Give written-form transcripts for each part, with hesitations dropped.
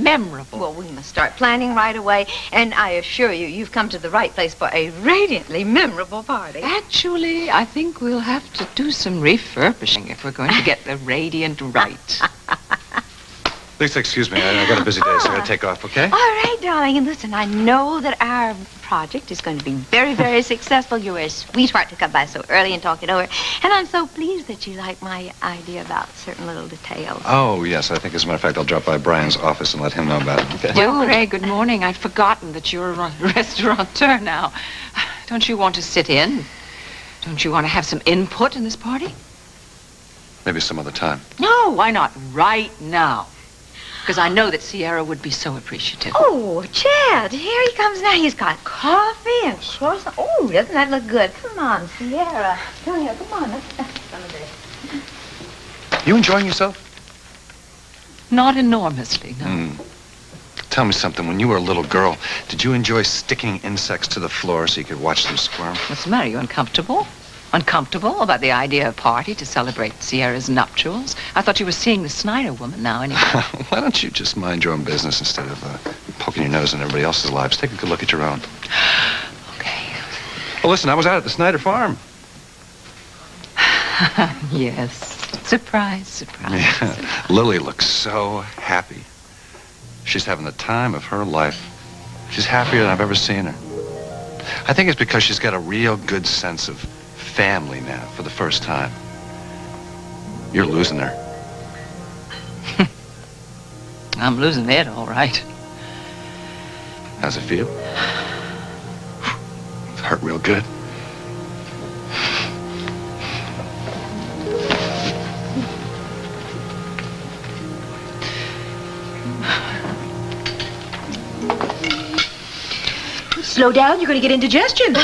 memorable. Well, we must start planning right away, and I assure you, you've come to the right place for a radiantly memorable party. Actually, I think we'll have to do some refurbishing if we're going to get the radiant right. Please excuse me. I got a busy day, so I gotta take off, okay? All right, darling. And listen, I know that our project is going to be very, very successful. You're a sweetheart to come by so early and talk it over. And I'm so pleased that you like my idea about certain little details. Oh, yes. I think, as a matter of fact, I'll drop by Brian's office and let him know about it. Okay. Well, Craig, good morning. I'd forgotten that you're a restaurateur now. Don't you want to sit in? Don't you want to have some input in this party? Maybe some other time. No, why not right now? Because I know that Sierra would be so appreciative. Oh, Chad, here he comes now. He's got coffee and croissant. Oh, doesn't that look good? Come on, Sierra. Come here, come on. Let's have some of this. You enjoying yourself? Not enormously, no. Tell me something. When you were a little girl, did you enjoy sticking insects to the floor so you could watch them squirm? What's the matter? You uncomfortable? Uncomfortable about the idea of a party to celebrate Sierra's nuptials? I thought you were seeing the Snyder woman now, anyway. Why don't you just mind your own business instead of poking your nose in everybody else's lives? Take a good look at your own. Okay. Well, listen, I was out at the Snyder farm. Yes. Surprise, surprise. Yeah. Lily looks so happy. She's having the time of her life. She's happier than I've ever seen her. I think it's because she's got a real good sense of family now for the first time. You're losing her. I'm losing it, all right. How's it feel? It hurt real good. Slow down, you're going to get indigestion.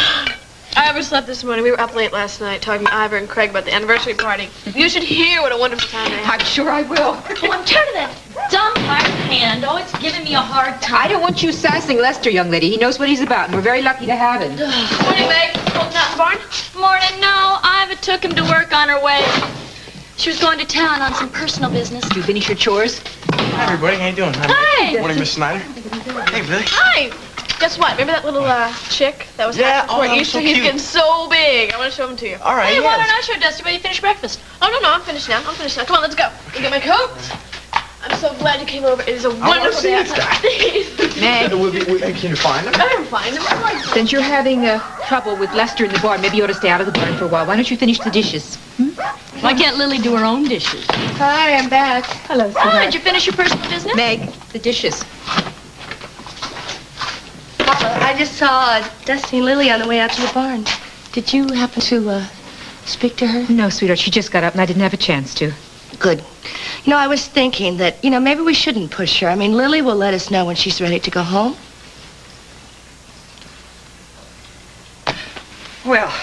I overslept this morning. We were up late last night talking to Ivor and Craig about the anniversary party. You should hear what a wonderful time they had. I'm sure I will. Oh, I'm tired of that dumb hired hand. Oh, it's giving me a hard time. I don't want you sassing Lester, young lady. He knows what he's about, and we're very lucky to have him. Morning, Meg. Holding out in the barn? Morning, no. Ivor took him to work on her way. She was going to town on some personal business. Did you finish your chores? Hi, everybody. How you doing? Hi. Morning, Miss Snyder. Hey, Billy. Hi. Guess what? Remember that little chick that was Yeah, before oh, Easter? so He's cute. getting so big. I want to show him to you. All right, Hey, why yes. don't I show Dusty while you finish breakfast? Oh, no, I'm finished now. Come on, let's go. You get my coat? I'm so glad you came over. It is a wonderful day outside. Meg, Can you find them? I don't find them. since you're having trouble with Lester in the barn, maybe you ought to stay out of the barn for a while. Why don't you finish the dishes? Why can't Lily do her own dishes? Hi, I'm back. Hello, Oh, sweetheart. did you finish your personal business? Meg, the dishes. I just saw Dusty and Lily on the way out to the barn. Did you happen to speak to her? No, sweetheart, she just got up and I didn't have a chance to. Good. You know, I was thinking that, maybe we shouldn't push her. I mean, Lily will let us know when she's ready to go home. Well,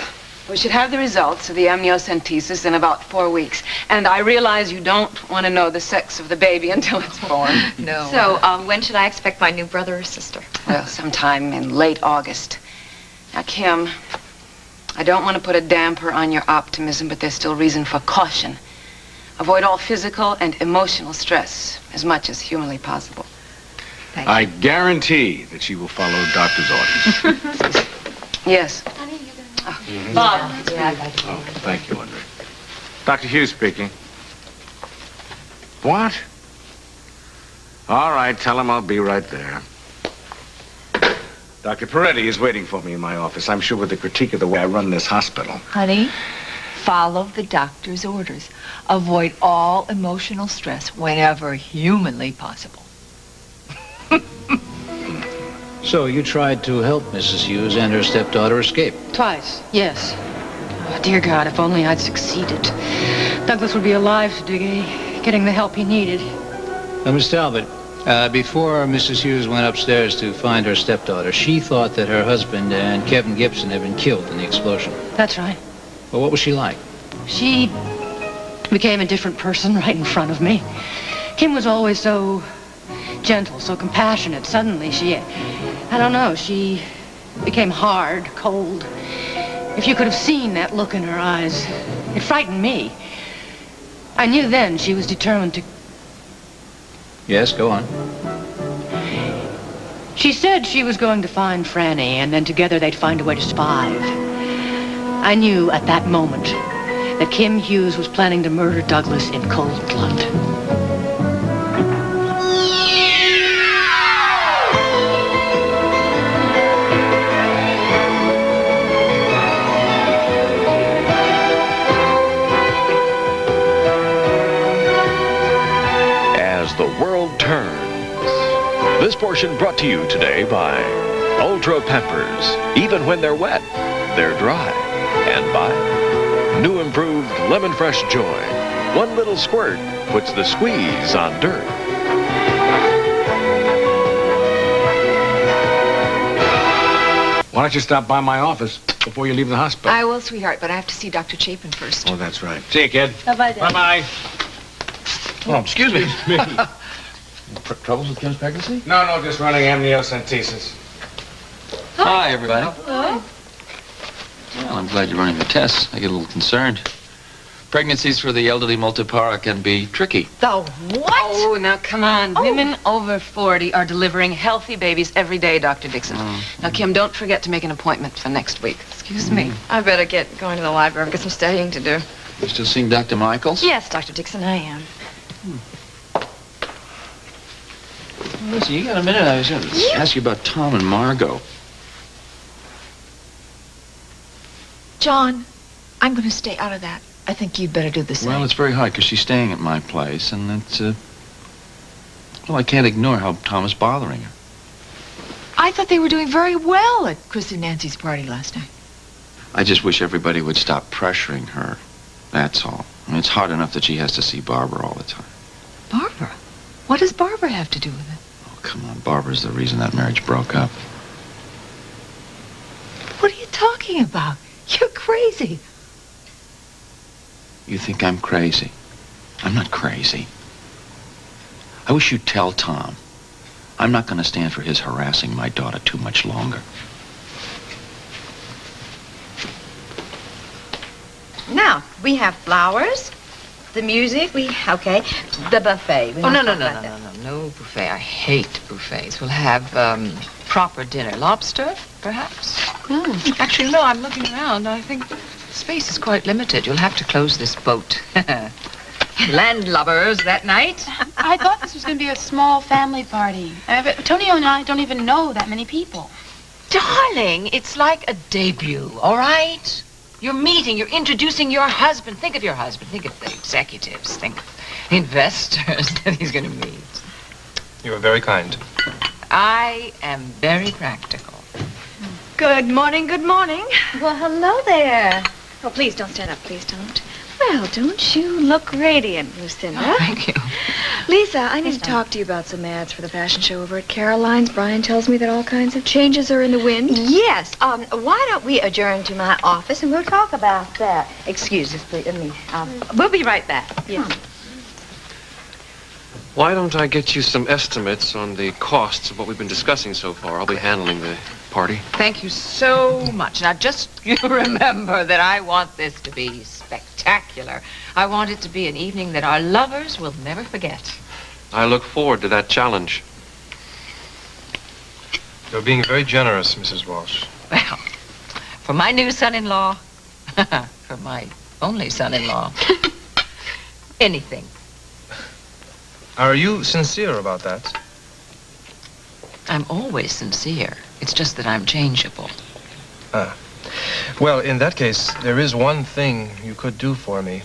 we should have the results of the amniocentesis in about 4 weeks. And I realize you don't want to know the sex of the baby until it's born. No. So, when should I expect my new brother or sister? Well, sometime in late August. Now, Kim, I don't want to put a damper on your optimism, but there's still reason for caution. Avoid all physical and emotional stress as much as humanly possible. I guarantee that she will follow doctor's orders. Yes. Bob. Oh, thank you, Andre. Dr. Hughes speaking. What? All right, tell him I'll be right there. Dr. Peretti is waiting for me in my office, I'm sure with a critique of the way I run this hospital. Honey, follow the doctor's orders. Avoid all emotional stress whenever humanly possible. So you tried to help Mrs. Hughes and her stepdaughter escape? Twice, yes. Oh, dear God, if only I'd succeeded. Douglas would be alive today, getting the help he needed. Now, Miss Talbot, before Mrs. Hughes went upstairs to find her stepdaughter, she thought that her husband and Kevin Gibson had been killed in the explosion. That's right. Well, what was she like? She became a different person right in front of me. Kim was always so gentle, so compassionate. Suddenly I don't know, she became hard, cold. If you could have seen that look in her eyes, it frightened me. I knew then she was determined to... Yes, go on. She said she was going to find Franny, and then together they'd find a way to survive. I knew at that moment that Kim Hughes was planning to murder Douglas in cold blood. As the world turns. This portion brought to you today by Ultra Pampers. Even when they're wet, they're dry. And by new improved Lemon Fresh Joy. One little squirt puts the squeeze on dirt. Why don't you stop by my office before you leave the hospital? I will, sweetheart, but I have to see Dr. Chapin first. Oh, that's right. See you, kid. Bye-bye, Dad. Bye-bye. Oh, excuse me. Troubles with Kim's pregnancy? No, just running amniocentesis. Hi, everybody. Hello. Well, I'm glad you're running the tests. I get a little concerned. Pregnancies for the elderly multipara can be tricky. The what? Oh, now come on. Women over 40 are delivering healthy babies every day, Dr. Dixon. Now, Kim, don't forget to make an appointment for next week. Excuse me. I better get going to the library. I've got some studying to do. You still seeing Dr. Michaels? Yes, Dr. Dixon, I am. Well, listen, you got a minute? I was going to ask you about Tom and Margot. John, I'm going to stay out of that. I think you'd better do the same. Well, it's very hard because she's staying at my place, and it's, well, I can't ignore how Tom is bothering her. I thought they were doing very well at Chris and Nancy's party last night. I just wish everybody would stop pressuring her. That's all. I mean, it's hard enough that she has to see Barbara all the time. Barbara? What does Barbara have to do with it? Oh, come on. Barbara's the reason that marriage broke up. What are you talking about? You're crazy. You think I'm crazy? I'm not crazy. I wish you'd tell Tom. I'm not going to stand for his harassing my daughter too much longer. Now, we have flowers, the music, okay, the buffet. Oh, no buffet. I hate buffets. We'll have proper dinner. Lobster, perhaps? Actually, no, I'm looking around. I think space is quite limited. You'll have to close this boat. Landlubbers that night. I thought this was going to be a small family party. Tonio and I don't even know that many people. Darling, it's like a debut, all right? You're meeting, you're introducing your husband. Think of your husband. Think of the executives. Think of the investors that he's going to meet. You are very kind. I am very practical. Good morning, good morning. Well, hello there. Oh, please don't stand up, please don't. Well, don't you look radiant, Lucinda? Oh, thank you. Lisa, I need to talk to you about some ads for the fashion show over at Caroline's. Brian tells me that all kinds of changes are in the wind. Yes. Why don't we adjourn to my office and we'll talk about that. Excuse us, please. We'll be right back. Yes. Why don't I get you some estimates on the costs of what we've been discussing so far? I'll be handling the party. Thank you so much. Now, just you remember that I want this to be spectacular. I want it to be an evening that our lovers will never forget. I look forward to that challenge. You're being very generous, Mrs. Walsh. Well, for my new son-in-law, for my only son-in-law, anything. Are you sincere about that? I'm always sincere. It's just that I'm changeable. Well, in that case, there is one thing you could do for me.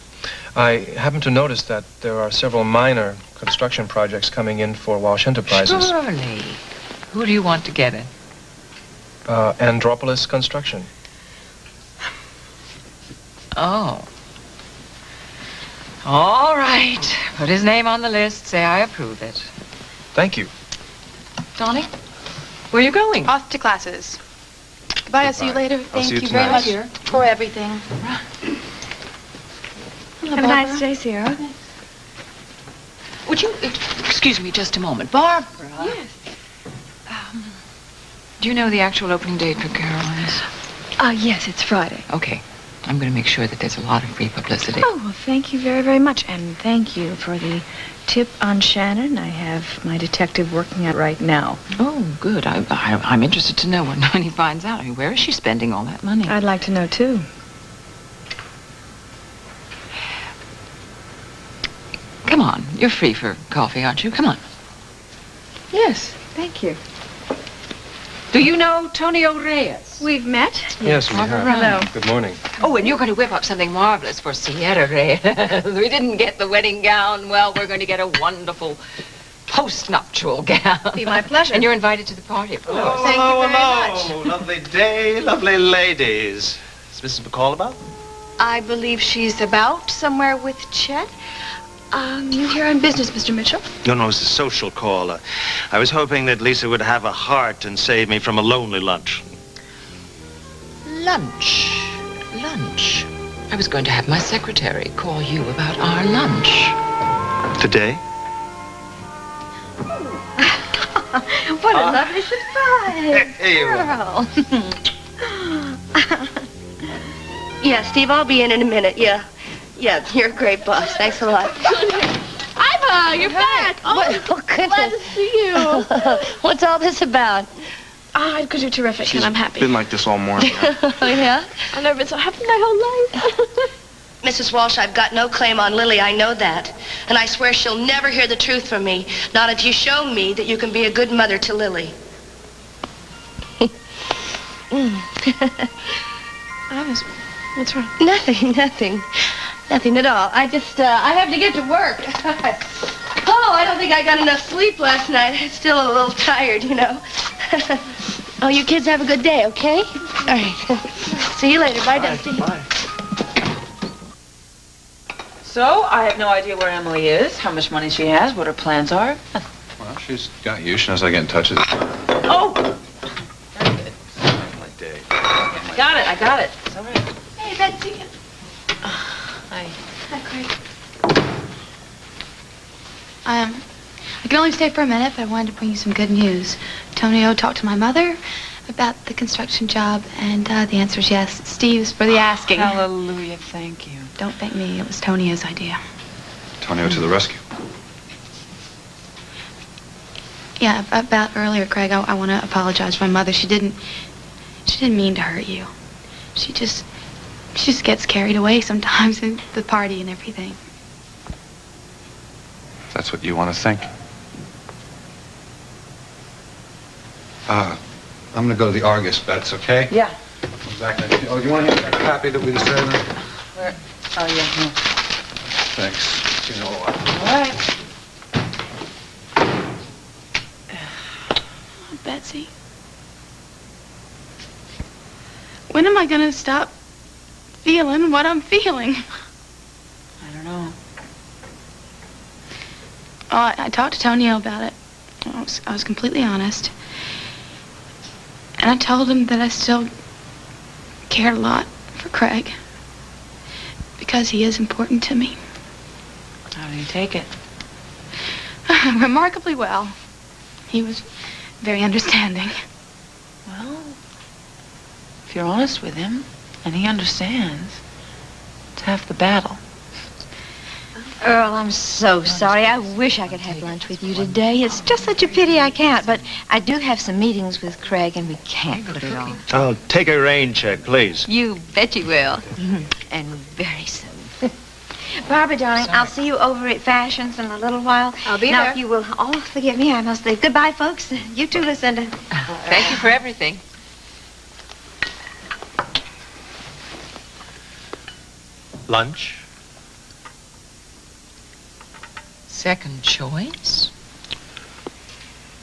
I happen to notice that there are several minor construction projects coming in for Walsh Enterprises. Surely. Who do you want to get in? Andropolis Construction. Oh. All right. Put his name on the list. Say I approve it. Thank you. Donnie, where are you going? Off to classes. Goodbye, I'll see you later. I'll see Thank you you very much tonight. for everything. Have a nice day, Sierra. Would you excuse me just a moment? Barbara. Yes. Do you know the actual opening date for Caroline's? Yes, it's Friday. Okay. I'm going to make sure that there's a lot of free publicity. Oh, well, thank you very, very much. And thank you for the tip on Shannon. I have my detective working on it right now. Oh, good. I'm interested to know when he finds out. I mean, where is she spending all that money? I'd like to know, too. Come on. You're free for coffee, aren't you? Come on. Yes, thank you. Do you know Tonio Reyes? We've met. Yes, we have. Hello. Good morning. Oh, and you're going to whip up something marvelous for Sierra Reyes. We didn't get the wedding gown. Well, we're going to get a wonderful post-nuptial gown. Be my pleasure. And you're invited to the party, of course. Thank you very much. Hello. Lovely day, lovely ladies. Is Mrs. McCall about? I believe she's about somewhere with Chet. You here on business, Mr. Mitchell? No, it's a social call. I was hoping that Lisa would have a heart and save me from a lonely lunch. Lunch. I was going to have my secretary call you about our lunch. Today? What a lovely surprise. Hey, you Girl. Yeah, Steve, I'll be in a minute. Yeah, you're a great boss. Thanks a lot. Iva, you're back. Oh, goodness. Glad to see you. What's all this about? Because you're terrific, and I'm happy. Been like this all morning. Oh, yeah? I've never been so happy my whole life. Mrs. Walsh, I've got no claim on Lily, I know that. And I swear she'll never hear the truth from me, not if you show me that you can be a good mother to Lily. What's wrong? Nothing at all. I have to get to work. Oh, I don't think I got enough sleep last night. I'm still a little tired, you know. Oh, you kids have a good day, okay? All right. See you later. Bye, Dusty. Bye. So, I have no idea where Emily is, how much money she has, what her plans are. Well, she's got you. She knows how to get in touch with you. Oh! My day. I got it. It's all right. Hey, Betsy. Hi. Hi, Craig. I can only stay for a minute, but I wanted to bring you some good news. Tonio talked to my mother about the construction job, and the answer is yes. Steve's for the asking. Hallelujah, thank you. Don't thank me. It was Tonio's idea. Tonio to the rescue. Yeah, about earlier, Craig, I want to apologize for my mother. She didn't mean to hurt you. She just gets carried away sometimes in the party and everything. That's what you want to think. I'm going to go to the Argus, Bets, okay? Yeah. Exactly. Oh, you want to hear that copy that we decided on? Where? Oh, yeah. No. Thanks. See you in a little while. All right. Oh, Betsy. When am I going to stop feeling what I'm feeling? I don't know. Oh, I talked to Tonio about it. I was completely honest. And I told him that I still cared a lot for Craig. Because he is important to me. How do you take it? Remarkably well. He was very understanding. Well, if you're honest with him, and he understands, it's half the battle. Earl, I'm so sorry. I wish I could have lunch with you today. It's just such a pity I can't, but I do have some meetings with Craig, and we can't put it off. Oh, take a rain check, please. You bet you will. And very soon. Barbara, darling, I'll see you over at Fashions in a little while. I'll be now, there. if you will all forgive me, I must leave. Goodbye, folks. You too, Lucinda. Thank you for everything. Lunch? Second choice?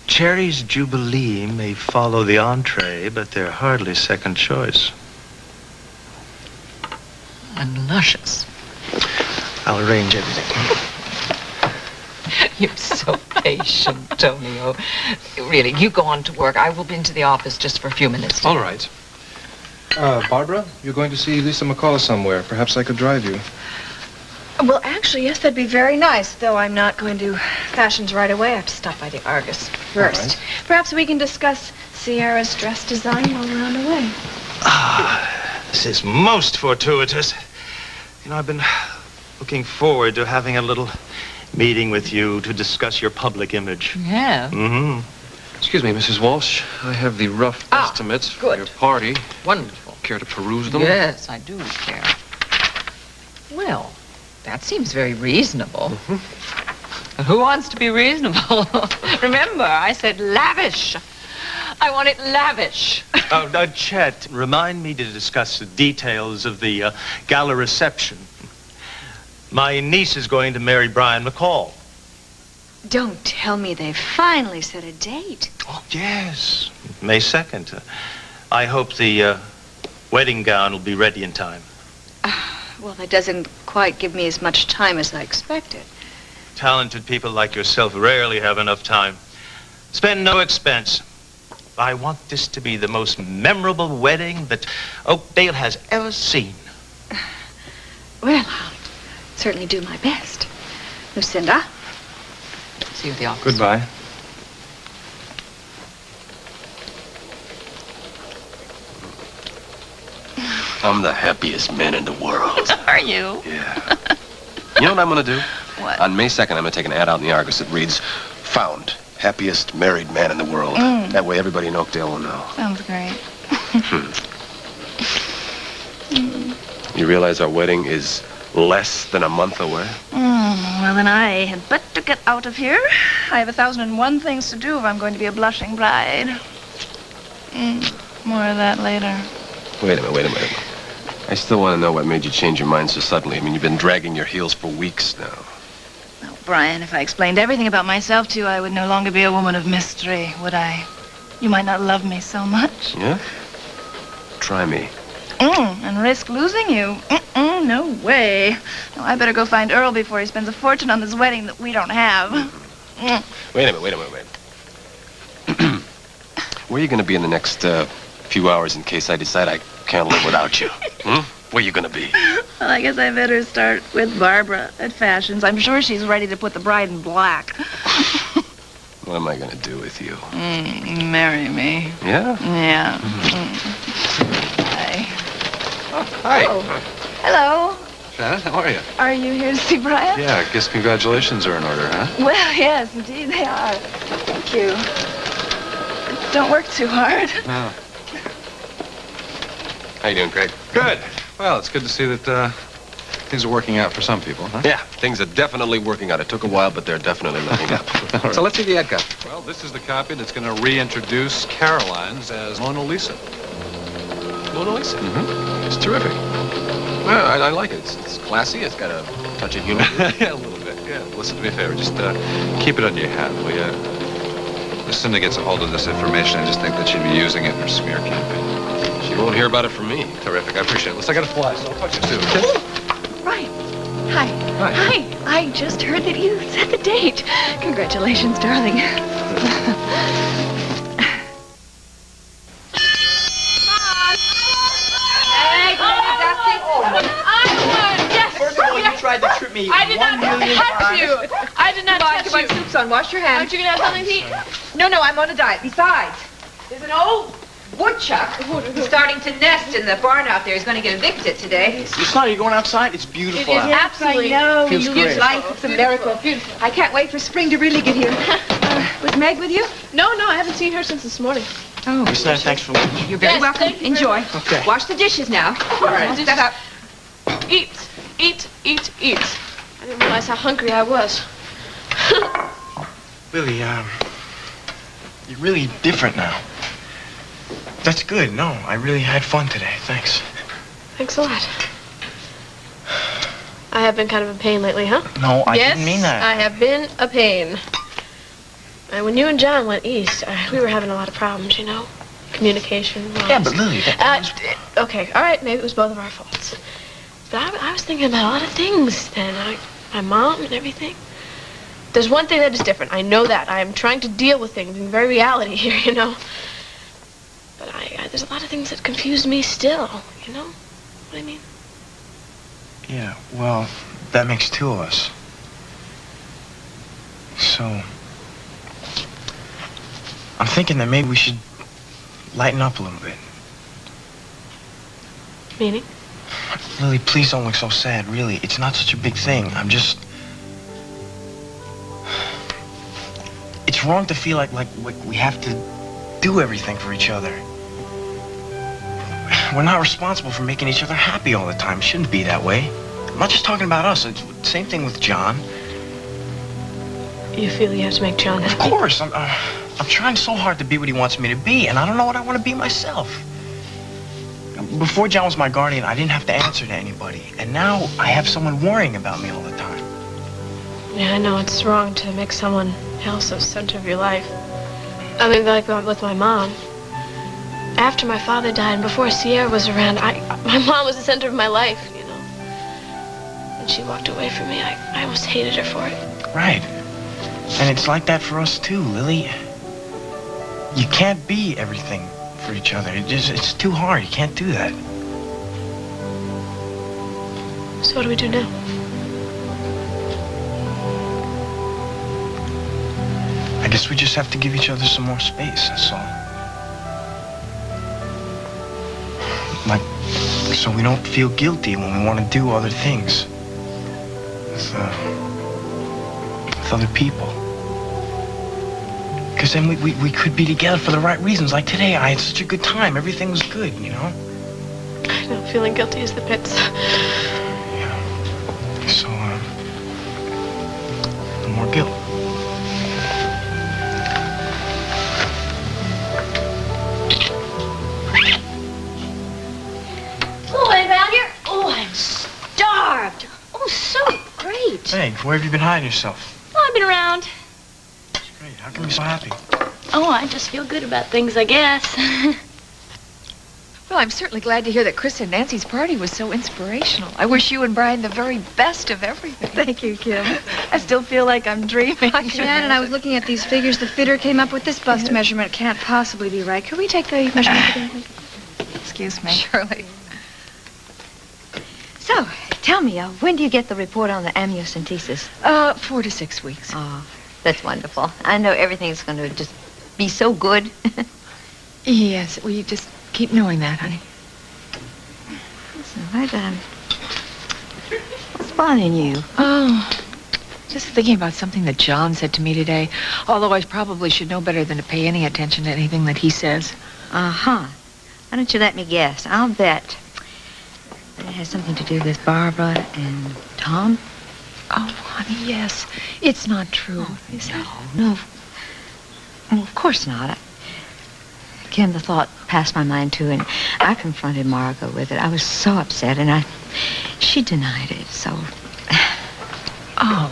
Cherry's Jubilee may follow the entree, but they're hardly second choice. And luscious. I'll arrange everything. You're so patient, Tonio. Really, you go on to work. I will be into the office just for a few minutes. All right. Barbara, you're going to see Lisa McCall somewhere. Perhaps I could drive you. Well, actually, yes, that'd be very nice, though I'm not going to Fashions right away. I have to stop by the Argus first. All right. Perhaps we can discuss Sierra's dress design while we're on the way. This is most fortuitous. You know, I've been looking forward to having a little meeting with you to discuss your public image. Yeah. Mm-hmm. Excuse me, Mrs. Walsh. I have the rough estimates for your party. Wonderful. Care to peruse them? Yes, I do care. Well, that seems very reasonable. Who wants to be reasonable? Remember, I said lavish. I want it lavish. Chet, remind me to discuss the details of the gala reception. My niece is going to marry Brian McCall. Don't tell me they've finally set a date. Oh, yes. May 2nd. I hope the wedding gown will be ready in time. Well, that doesn't quite give me as much time as I expected. Talented people like yourself rarely have enough time. Spend no expense. I want this to be the most memorable wedding that Oakdale has ever seen. Well, I'll certainly do my best. Lucinda? See you at the office. Goodbye. I'm the happiest man in the world. Are you? Yeah. You know what I'm going to do? What? On May 2nd, I'm going to take an ad out in the Argus that reads, "Found. Happiest married man in the world." That way everybody in Oakdale will know. Sounds great. You realize our wedding is less than a month away? Well, then I had better get out of here. I have 1,001 things to do if I'm going to be a blushing bride. More of that later. Wait a minute. I still want to know what made you change your mind so suddenly. I mean, you've been dragging your heels for weeks now. Well, Brian, if I explained everything about myself to you, I would no longer be a woman of mystery, would I? You might not love me so much. Yeah? Try me. And risk losing you. No way. No, I better go find Earl before he spends a fortune on this wedding that we don't have. Wait a minute. Where are you going to be in the next few hours in case I decide I can't live without you? Where are you going to be? Well, I guess I better start with Barbara at Fashions. I'm sure she's ready to put the bride in black. What am I going to do with you? Marry me. Yeah? Yeah. Hi. Oh, hi. Oh. Hello. Janet, how are you? Are you here to see Brian? Yeah, I guess congratulations are in order, huh? Well, yes, indeed they are. Thank you. Don't work too hard. No. How you doing, Craig? Good. Well, it's good to see that things are working out for some people, huh? Yeah, things are definitely working out. It took a while, but they're definitely looking up. Right. So let's see the ad copy. Well, this is the copy that's going to reintroduce Caroline's as Mona Lisa. Mona Lisa? It's terrific. Well, I like it. It's classy. It's got a touch of humor. Yeah, a little bit. Yeah. Listen to me a favor. Just keep it on your hat, will you? Lucinda gets a hold of this information. I just think that she'd be using it in her smear campaign. She won't hear about it from me. Terrific. I appreciate it. Listen, I got to fly, so I'll talk to you soon, okay? Right. Hi. Hi. I just heard that you set the date. Congratulations, darling. Tried to trip me. I did not touch you. I did not touch you. Soup's on. Wash your hands. Aren't you gonna have something to eat? No, I'm on a diet. Besides, there's an old woodchuck who's starting to nest in the barn out there. He's going to get evicted today. It's not. You're going outside. It's beautiful. It is absolutely. I know. Feels great. Life. It's a miracle. I can't wait for spring to really get here. Was Meg with you? No, I haven't seen her since this morning. Oh. Lucinda, thanks for watching. You're very welcome. Thank you Enjoy. Okay. Wash the dishes now. All right. Step up. Eat. I didn't realize how hungry I was. Lily, you're really different now. That's good. No, I really had fun today. Thanks. Thanks a lot. I have been kind of a pain lately, huh? No, I didn't mean that. I have been a pain. And when you and John went east, we were having a lot of problems, you know? Communication. Yeah, but Lily, that was... Okay, all right, maybe it was both of our faults. But I was thinking about a lot of things then. My mom and everything. There's one thing that is different. I know that. I am trying to deal with things in very reality here, you know? But there's a lot of things that confuse me still, you know? What I mean? Yeah, well, that makes two of us. So... I'm thinking that maybe we should lighten up a little bit. Meaning? Lily, please don't look so sad, really. It's not such a big thing. I'm just... It's wrong to feel like we have to do everything for each other. We're not responsible for making each other happy all the time. It shouldn't be that way. I'm not just talking about us. It's the same thing with John. You feel you have to make John happy? Of course. I'm trying so hard to be what he wants me to be, and I don't know what I want to be myself. Before John was my guardian, I didn't have to answer to anybody. And now I have someone worrying about me all the time. Yeah, I know it's wrong to make someone else the center of your life. I mean, like with my mom. After my father died and before Sierra was around, my mom was the center of my life, you know. When she walked away from me, I almost hated her for it. Right. And it's like that for us too, Lily. You can't be everything for each other. It's too hard. You can't do that. So what do we do now? I guess we just have to give each other some more space, that's all. Like, so we don't feel guilty when we want to do other things with other people. Because then we could be together for the right reasons. Like today, I had such a good time. Everything was good, you know? I know, feeling guilty is the pits. Yeah. So, no more guilt. Oh, I found you. Oh, I'm starved. Oh, so great. Hey, where have you been hiding yourself? Oh, I've been around. Great. How come you're so happy? Oh, I just feel good about things, I guess. Well, I'm certainly glad to hear that Chris and Nancy's party was so inspirational. I wish you and Brian the very best of everything. Thank you, Kim. I still feel like I'm dreaming. I can, and I was looking at these figures. The fitter came up with this bust measurement. Can't possibly be right. Could we take the measurement again? Excuse me. Surely. So, tell me, when do you get the report on the amniocentesis? 4 to 6 weeks. Oh, that's wonderful. I know everything's going to just be so good. Yes, well, you just keep knowing that, honey. Listen, what's bothering you? Oh, just thinking about something that John said to me today. Although I probably should know better than to pay any attention to anything that he says. Uh-huh. Why don't you let me guess? I'll bet that it has something to do with Barbara and Tom. Oh, honey, yes. It's not true. Oh, is it? No. Well, of course not. Kim, the thought passed my mind, too, and I confronted Margot with it. I was so upset, and she denied it, so... Oh.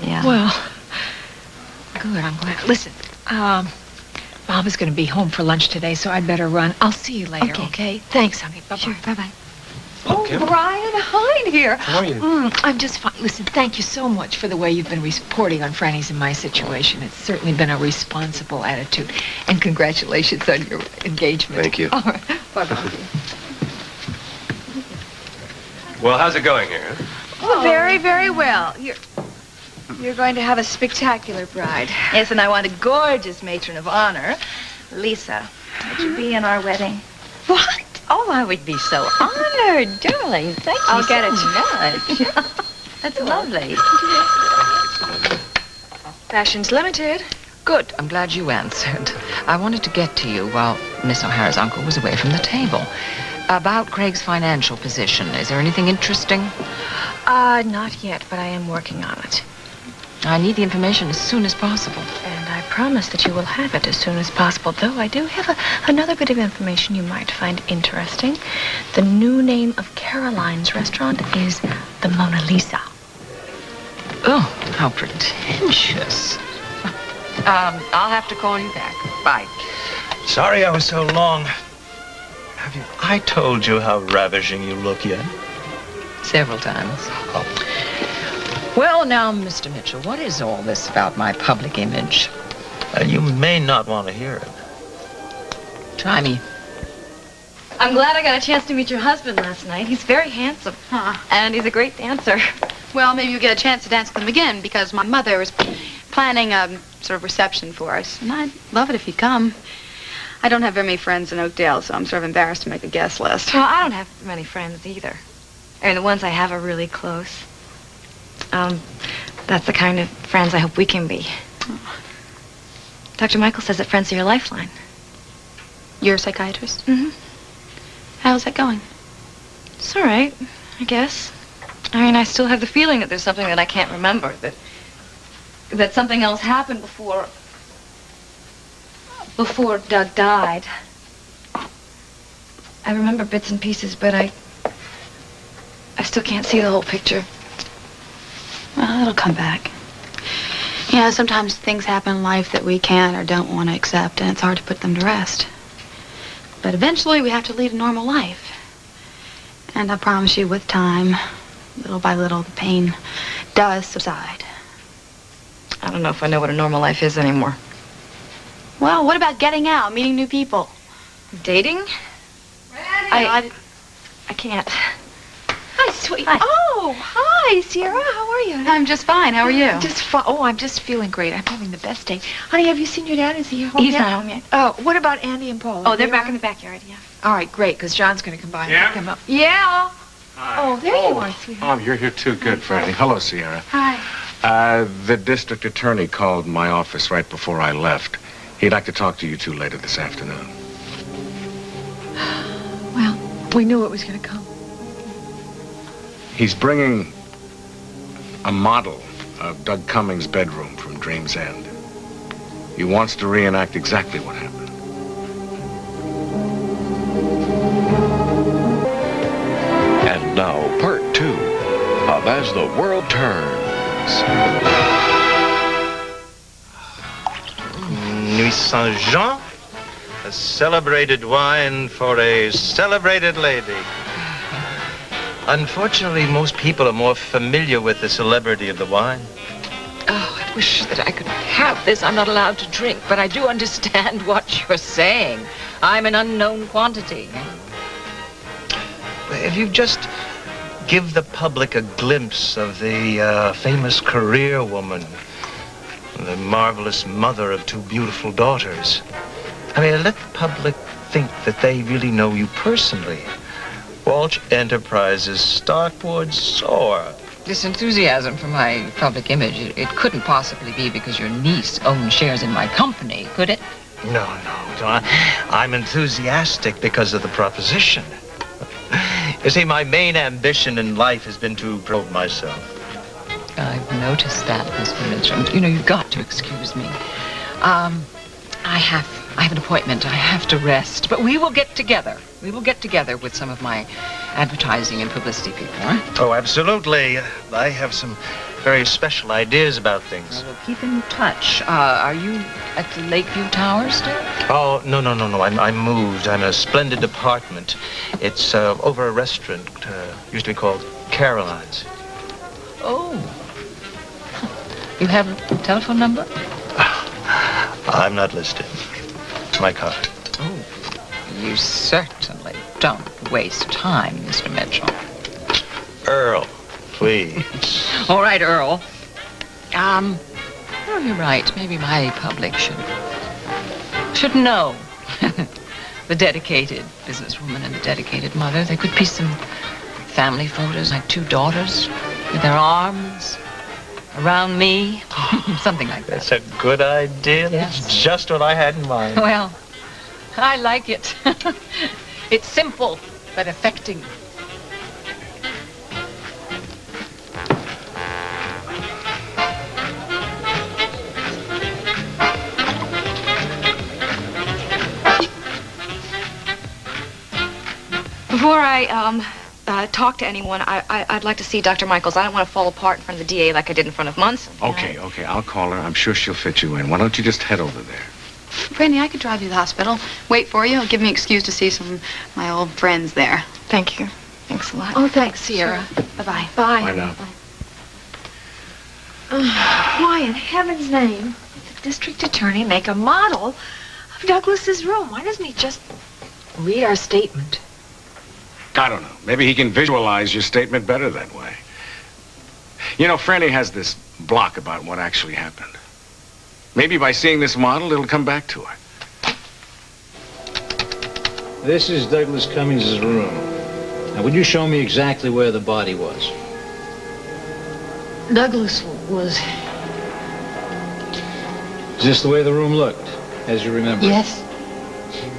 Yeah. Well, good, I'm glad. Listen, Bob is going to be home for lunch today, so I'd better run. I'll see you later, okay? Thanks, honey. Bye-bye. Sure, bye-bye. Oh, Brian, hi dear. How are you? I'm just fine. Listen, thank you so much for the way you've been reporting on Franny's and my situation. It's certainly been a responsible attitude. And congratulations on your engagement. Thank you. All right. Bye-bye. Well, how's it going here? Oh, very, very well. You're going to have a spectacular bride. Yes, and I want a gorgeous matron of honor. Lisa, would you be in our wedding? What? Oh, I would be so honored, darling. Thank you I'll get so it. much. That's lovely. Fashion's limited. Good. I'm glad you answered. I wanted to get to you while Miss O'Hara's uncle was away from the table. About Craig's financial position. Is there anything interesting? Not yet, but I am working on it. I need the information as soon as possible. And I promise that you will have it as soon as possible, though I do have another bit of information you might find interesting. The new name of Caroline's restaurant is the Mona Lisa. Oh, how pretentious. I'll have to call you back. Bye. Sorry I was so long. Have I told you how ravishing you look yet? Several times. Oh. Well, now, Mr. Mitchell, what is all this about my public image? You may not want to hear it. Try me. I'm glad I got a chance to meet your husband last night. He's very handsome. And he's a great dancer. Well, maybe you'll get a chance to dance with him again, because my mother is planning a sort of reception for us. And I'd love it if you'd come. I don't have very many friends in Oakdale, so I'm sort of embarrassed to make a guest list. Well, I don't have many friends either. And the ones I have are really close. That's the kind of friends I hope we can be. Dr. Michael says that friends are your lifeline. You're a psychiatrist? Mm-hmm. How's that going? It's all right, I guess. I mean, I still have the feeling that there's something that I can't remember, that something else happened before Doug died. I remember bits and pieces, but I still can't see the whole picture. Well, it'll come back. You know, sometimes things happen in life that we can or don't want to accept, and it's hard to put them to rest. But eventually, we have to lead a normal life. And I promise you, with time, little by little, the pain does subside. I don't know if I know what a normal life is anymore. Well, what about getting out, meeting new people? Dating? I can't. Hi, sweet. Hi. Oh, hi, Sierra. How are you? I'm just fine. How are you? Just fine. Oh, I'm just feeling great. I'm having the best day. Honey, have you seen your dad? Is he home He's yet? not home yet. Oh, what about Andy and Paul? Oh, they're back in the backyard, yeah. All right, great, because John's going to come by and Yeah? pick him up. Yeah. Hi. Oh, there you are, sweetheart. Oh, you're here too. Good, Franny. Hello, Sierra. Hi. The district attorney called my office right before I left. He'd like to talk to you two later this afternoon. Well, we knew it was going to come. He's bringing a model of Doug Cummings' bedroom from Dream's End. He wants to reenact exactly what happened. And now, part 2 of As the World Turns. Nuit Saint-Jean, a celebrated wine for a celebrated lady. Unfortunately, most people are more familiar with the celebrity of the wine. Oh, I wish that I could have this. I'm not allowed to drink, but I do understand what you're saying. I'm an unknown quantity. If you just give the public a glimpse of the famous career woman, the marvelous mother of 2 beautiful daughters. I mean, let the public think that they really know you personally. Walsh Enterprises stock would soar. This enthusiasm for my public image, it couldn't possibly be because your niece owns shares in my company, could it? No. I'm enthusiastic because of the proposition. You see, my main ambition in life has been to promote myself. I've noticed that, Mr. Mitchell. You know, you've got to excuse me. I have an appointment. I have to rest. But we will get together. We will get together with some of my advertising and publicity people, huh? Oh, absolutely. I have some very special ideas about things. Well, we'll keep in touch. Are you at the Lakeview Tower still? Oh, no. I moved. I'm in a splendid apartment. It's over a restaurant. Used to be called Caroline's. Oh. You have a telephone number? I'm not listed. It's my card. Oh. You certainly don't waste time, Mr. Mitchell. Earl, please. All right, Earl. Oh, you're right. Maybe my public should know. The dedicated businesswoman and the dedicated mother. There could be some family photos, like 2 daughters with their arms around me. Something like that. That's a good idea. Yes. That's just what I had in mind. Well, I like it. It's simple, but affecting. Before I talk to anyone, I'd like to see Dr. Michaels. I don't want to fall apart in front of the DA like I did in front of Munson. Okay, I'll call her. I'm sure she'll fit you in. Why don't you just head over there? Brandy, I could drive you to the hospital. Wait for you. It'll give me an excuse to see some of my old friends there. Thank you. Thanks a lot. Oh, thanks, Sierra. Sure. Bye-bye. Bye. Bye now. Why in heaven's name did the district attorney make a model of Douglas's room? Why doesn't he just read our statement? I don't know. Maybe he can visualize your statement better that way. You know, Franny has this block about what actually happened. Maybe by seeing this model, it'll come back to her. This is Douglas Cummings' room. Now, would you show me exactly where the body was? Douglas was... Is this the way the room looked, as you remember? Yes.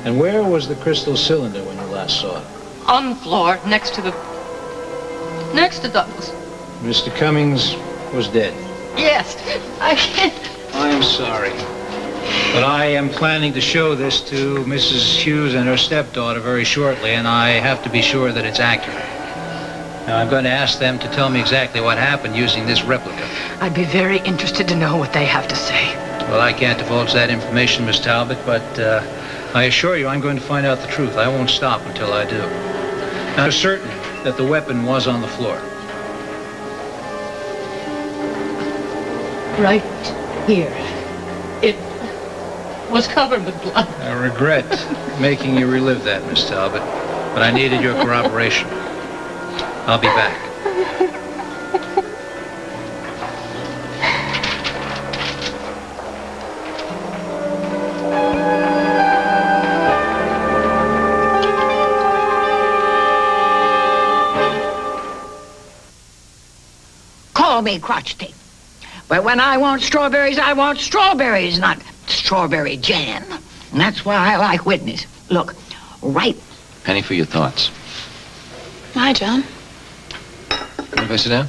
And where was the crystal cylinder when you last saw it? On the floor, next to Douglas. Mr. Cummings was dead. Yes. I I'm sorry. But I am planning to show this to Mrs. Hughes and her stepdaughter very shortly, and I have to be sure that it's accurate. Now, I'm going to ask them to tell me exactly what happened using this replica. I'd be very interested to know what they have to say. Well, I can't divulge that information, Miss Talbot, but I assure you I'm going to find out the truth. I won't stop until I do. Now, I'm certain that the weapon was on the floor. Right here. It was covered with blood. I regret making you relive that, Miss Talbot, but I needed your corroboration. I'll be back. Call me crotchety. But when I want strawberries, not strawberry jam. And that's why I like witness. Look, right. Penny, for your thoughts. Hi, John. Mind if I sit down?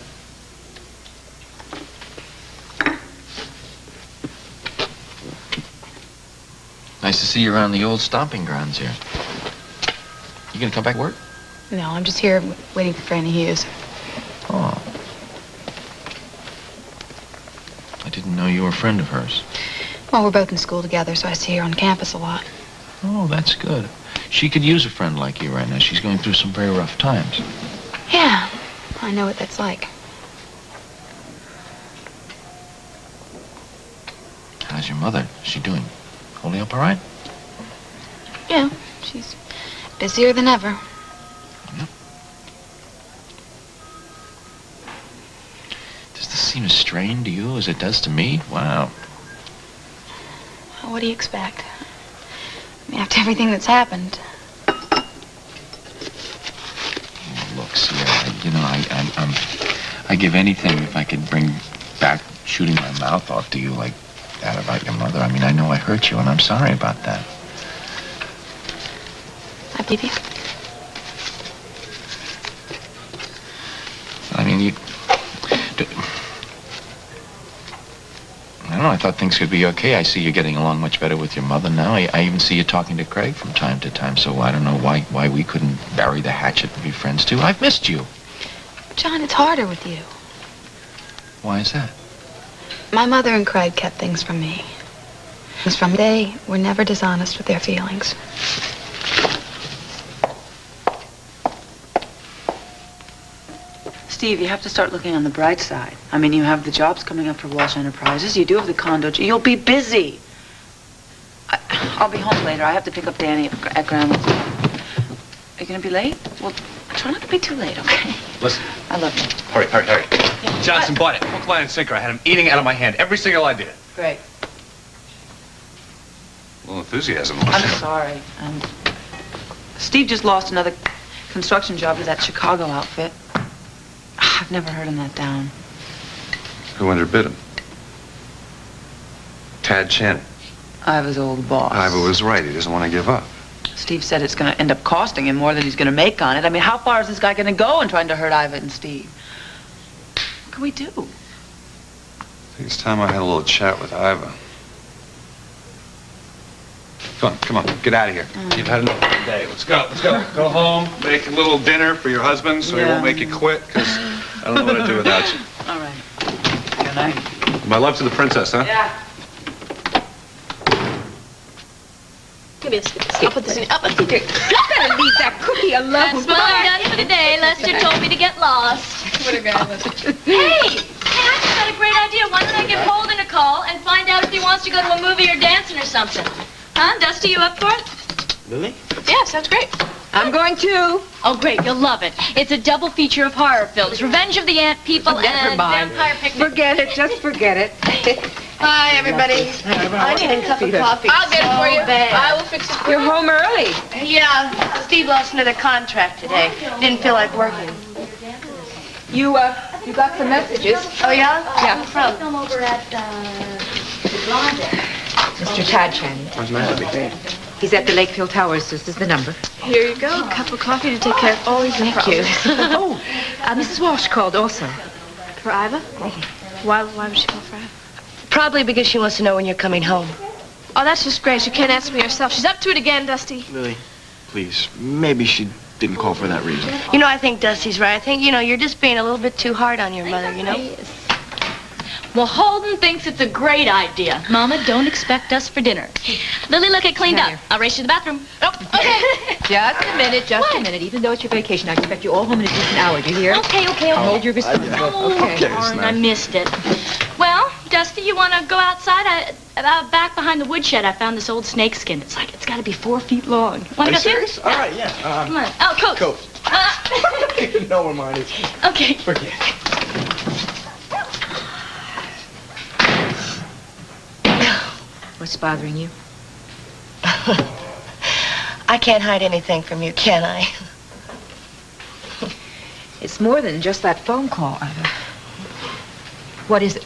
Nice to see you around the old stomping grounds here. You gonna come back to work? No, I'm just here waiting for Franny Hughes. Oh. I didn't know you were a friend of hers. Well, we're both in school together, so I see her on campus a lot. Oh, that's good. She could use a friend like you right now. She's going through some very rough times. Yeah, I know what that's like. How's your mother? Is she doing? Holding up all right? Yeah, she's busier than ever. Does this seem as strained to you as it does to me? Wow. Well, what do you expect? I mean, after everything that's happened. Look, Sierra, I give anything if I could bring back shooting my mouth off to you like that about your mother. I mean, I know I hurt you, and I'm sorry about that. I believe you. I mean, I don't know, I thought things could be okay. I see you getting along much better with your mother now. I even see you talking to Craig from time to time, so I don't know why we couldn't bury the hatchet and be friends, too. I've missed you. John, it's harder with you. Why is that? My mother and Craig kept things from me. Because from they were never dishonest with their feelings. Steve, you have to start looking on the bright side. I mean, you have the jobs coming up for Walsh Enterprises. You do have the condo. You'll be busy. I'll be home later. I have to pick up Danny at Grandma's. Are you going to be late? Well, try not to be too late, okay? Listen. I love you. Hurry. Johnson bought it. Hook, line, and sinker. I had him eating out of my hand. Every single idea. Great. A little enthusiasm. I'm sorry. Steve just lost another construction job to that Chicago outfit. I've never heard him that down. Who underbid him? Tad Chen. Iva's old boss. Iva was right. He doesn't want to give up. Steve said it's going to end up costing him more than he's going to make on it. I mean, how far is this guy going to go in trying to hurt Iva and Steve? What can we do? I think it's time I had a little chat with Iva. Come on, get out of here. You've had enough of the day. Let's go. Go home, make a little dinner for your husband so he won't make you quit, because I don't know what I'd do without you. All right. Good night. My love to the princess, huh? Yeah. Give me this. I'll put this in. I'll put this in. You better leave that cookie alone. That's what I'm done for the day. Lester told me to get lost. What a guy, Lester. Hey, I just got a great idea. Why don't I give Holden a call and find out if he wants to go to a movie or dancing or something? Huh? Dusty, you up for it? Lily? Yeah, sounds great. I'm going too. Oh, great. You'll love it. It's a double feature of horror films. Revenge of the Ant People and Vampire Picnic. Forget it. Just forget it. Hi, everybody. I need a cup of coffee. I'll get it for you. Bad. I will fix it for you. You're home early. Yeah, Steve lost another contract today. Didn't feel like working. You got some messages. Oh, yeah? Yeah. Who from? Come over at the Blonde. Mr. Tad Channing. Where's my He's at the Lakefield Towers. This is the number. Here you go. A cup of coffee to take care of all these Thank you. Oh, Mrs. Walsh called also. For Iva? Why would she call for Iva? Probably because she wants to know when you're coming home. Oh, that's just great. She can't answer me herself. She's up to it again, Dusty. Lily, please. Maybe she didn't call for that reason. You know, I think Dusty's right. I think, you're just being a little bit too hard on your mother, Well, Holden thinks it's a great idea. Mama, don't expect us for dinner. Lily, look, it cleaned up. I'll race you to the bathroom. Oh, okay. Just a minute. Even though it's your vacation, I expect you all home in a decent hour. Do you hear? Okay. I'll hold your response. Oh, darn, I missed it. Well, Dusty, you want to go outside? Back behind the woodshed, I found this old snake skin. It's got to be 4 feet long. Want to go serious? see? All right, yeah. Come on. Oh, coat. Coat. You know where mine is. Okay. Forget it. What's bothering you? I can't hide anything from you, can I? It's more than just that phone call, Ida. What is it?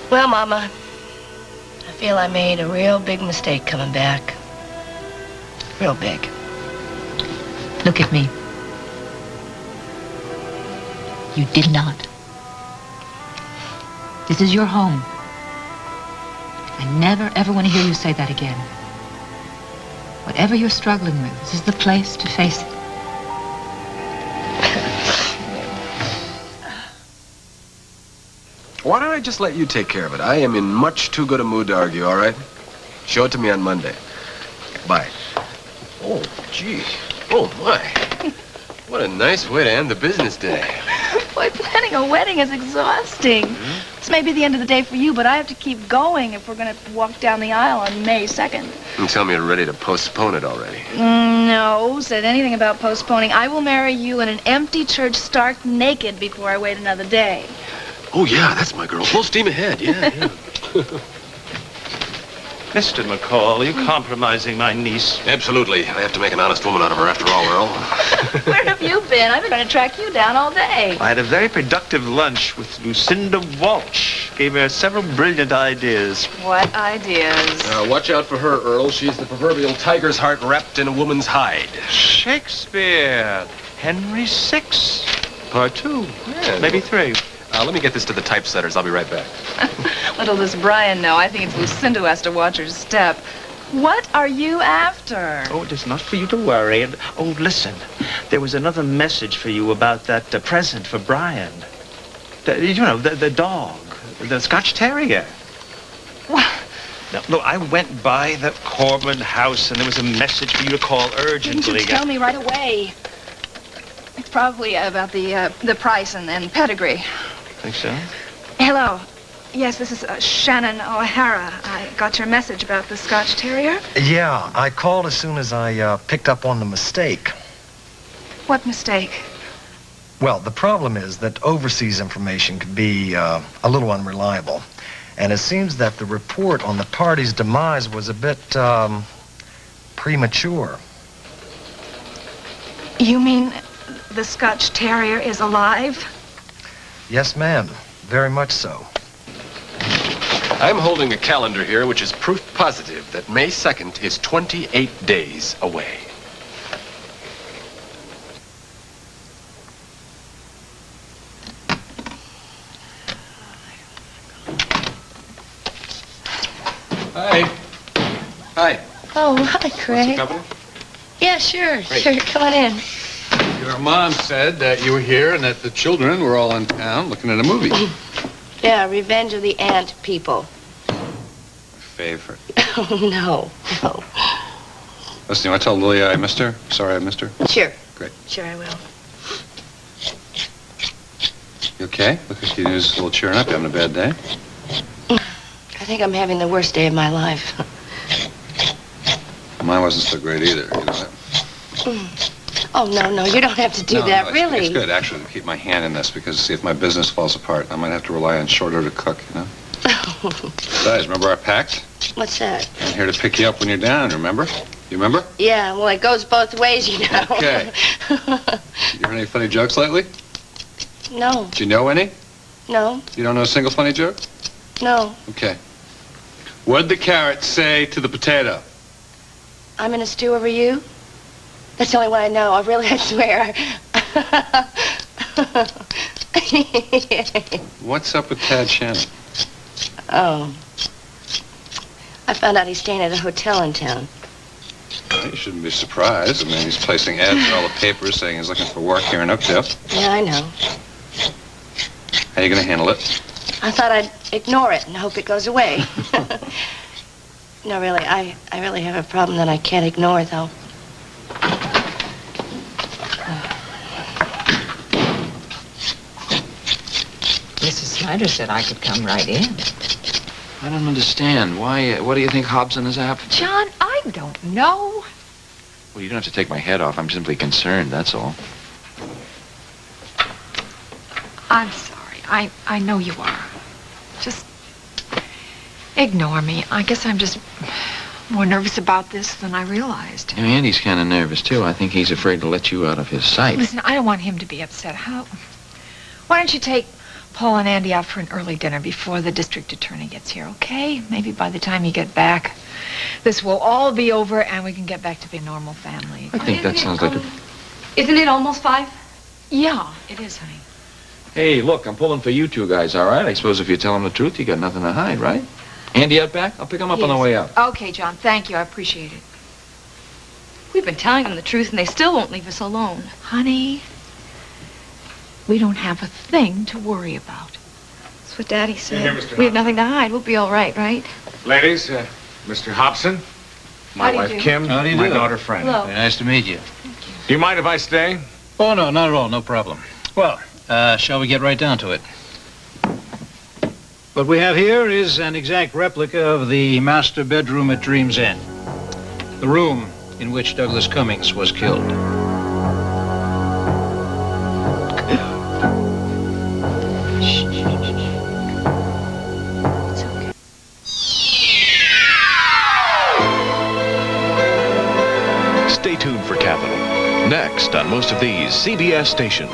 Well, Mama, I feel I made a real big mistake coming back. Real big. Look at me. You did not. This is your home. I never, ever want to hear you say that again. Whatever you're struggling with, this is the place to face it. Why don't I just let you take care of it? I am in much too good a mood to argue, all right? Show it to me on Monday. Bye. Oh, gee. Oh, my. What a nice way to end the business day. Boy, planning a wedding is exhausting. This may be the end of the day for you, but I have to keep going if we're going to walk down the aisle on May 2nd. You tell me you're ready to postpone it already. No, said anything about postponing. I will marry you in an empty church stark naked before I wait another day. Oh, yeah, that's my girl. Full steam ahead. Yeah. Mr. McCall, you're compromising my niece. Absolutely. I have to make an honest woman out of her after all, Earl. Where have you been? I've been trying to track you down all day. I had a very productive lunch with Lucinda Walsh. Gave her several brilliant ideas. What ideas? Watch out for her, Earl. She's the proverbial tiger's heart wrapped in a woman's hide. Shakespeare. Henry VI. Part 2. Yeah, Maybe 3. Let me get this to the typesetters. I'll be right back. Little does Brian know. I think it's Lucinda who has to watch her step. What are you after? Oh, it is not for you to worry. And, oh, listen. There was another message for you about that present for Brian. The dog. The Scotch Terrier. What? Now, look, I went by the Corbin house, and there was a message for you to call urgently. Didn't you tell me right away? It's probably about the price and pedigree. Think so? Hello. Yes, this is Shannon O'Hara. I got your message about the Scotch Terrier. Yeah, I called as soon as I picked up on the mistake. What mistake? Well, the problem is that overseas information could be a little unreliable. And it seems that the report on the party's demise was a bit premature. You mean the Scotch Terrier is alive? Yes, ma'am. Very much so. I'm holding a calendar here which is proof positive that May 2nd is 28 days away. Hi. Hi. Oh, hi, Craig. Company? Yeah, sure. Great. Sure. Come on in. Your mom said that you were here and that the children were all in town looking at a movie. Yeah, Revenge of the Ant People. Favorite. Oh, no. Listen, you want to tell Lily I missed her? Sorry I missed her. Sure. Great. Sure, I will. You okay? Look like you need just a little cheering up. You having a bad day? I think I'm having the worst day of my life. Mine wasn't so great either, you know that. Oh, no, you don't have to do that, it's, really. It's good, actually, to keep my hand in this, because, see, if my business falls apart, I might have to rely on short order cook, you know? Besides, remember our pact? What's that? I'm here to pick you up when you're down, remember? You remember? Yeah, well, it goes both ways, you know. Okay. You heard any funny jokes lately? No, Do you know any? no, You don't know a single funny joke? no. Okay. What'd the carrot say to the potato? I'm in a stew over you? That's the only one I know. I really, I swear. What's up with Tad Shannon? Oh. I found out he's staying at a hotel in town. Well, you shouldn't be surprised. I mean, he's placing ads in all the papers saying he's looking for work here in Oakdale. Yeah, I know. How are you going to handle it? I thought I'd ignore it and hope it goes away. No, really, I really have a problem that I can't ignore, though. Mrs. Snyder said I could come right in. I don't understand. Why, what do you think Hobson is after? John, I don't know. Well, you don't have to take my head off. I'm simply concerned, that's all. I'm sorry. I know you are. Just ignore me. I guess I'm just more nervous about this than I realized. And Andy's kind of nervous, too. I think he's afraid to let you out of his sight. Listen, I don't want him to be upset. Why don't you take Paul and Andy out for an early dinner before the district attorney gets here, okay? Maybe by the time you get back, this will all be over and we can get back to being a normal family. I think that sounds like a... Isn't it almost 5? Yeah, it is, honey. Hey, look, I'm pulling for you two guys, all right? I suppose if you tell him the truth, you got nothing to hide, right? Andy out back? I'll pick him up on the way out. Okay, John, thank you. I appreciate it. We've been telling them the truth, and they still won't leave us alone. Honey, we don't have a thing to worry about. That's what Daddy said. Here, Mr. We have nothing to hide. We'll be all right, right? Ladies, Mr. Hobson, my How do you wife do? Kim, How do you my do? daughter Fran. Hello. Very nice to meet you. Do you mind if I stay? Oh, no, not at all. No problem. Well, shall we get right down to it? What we have here is an exact replica of the master bedroom at Dream's End. The room in which Douglas Cummings was killed. Stay tuned for Capital. Next on most of these CBS stations.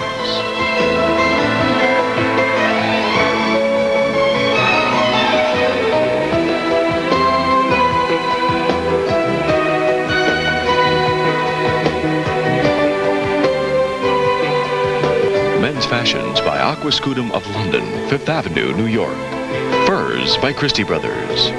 Men's Fashions by Aquascutum of London, 5th Avenue, New York. Furs by Christie Brothers.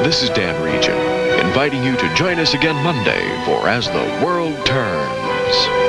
This is Dan Regent, inviting you to join us again Monday for As the World Turns.